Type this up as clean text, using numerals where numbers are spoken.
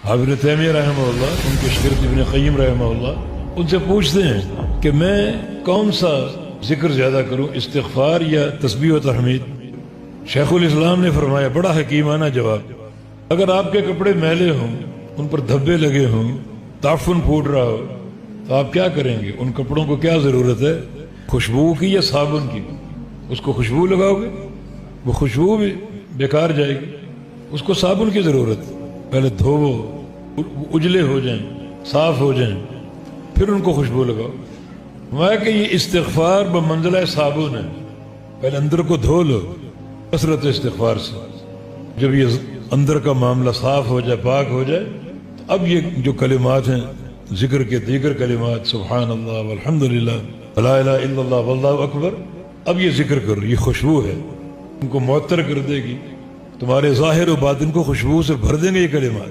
حافظ تیمیہ رحمہ اللہ، ان کے شاگرد ابن قیم رحمہ اللہ، ان سے پوچھتے ہیں کہ میں کون سا ذکر زیادہ کروں، استغفار یا تسبیح و تحمید؟ شیخ الاسلام نے فرمایا، بڑا حکیمانہ جواب، اگر آپ کے کپڑے میلے ہوں، ان پر دھبے لگے ہوں، تعفن پھوٹ رہا ہو، تو آپ کیا کریں گے؟ ان کپڑوں کو کیا ضرورت ہے، خوشبو کی یا صابن کی؟ اس کو خوشبو لگاؤ گے، وہ خوشبو بھی بیکار جائے گی، اس کو صابن کی ضرورت ہے۔ پہلے دھوو، اجلے ہو جائیں، صاف ہو جائیں، پھر ان کو خوشبو لگاؤ۔ میں کہ یہ استغفار بمنزلہ صابن ہے، پہلے اندر کو دھو لو کثرت استغفار سے، جب یہ اندر کا معاملہ صاف ہو جائے، پاک ہو جائے، تو اب یہ جو کلمات ہیں ذکر کے دیگر کلمات، سبحان اللہ والحمدللہ لا الہ الا اللہ واللہ اکبر، اب یہ ذکر کرو، یہ خوشبو ہے، ان کو معطر کر دے گی، تمہارے ظاہر و باطن کو خوشبو سے بھر دیں گے یہ کلمات۔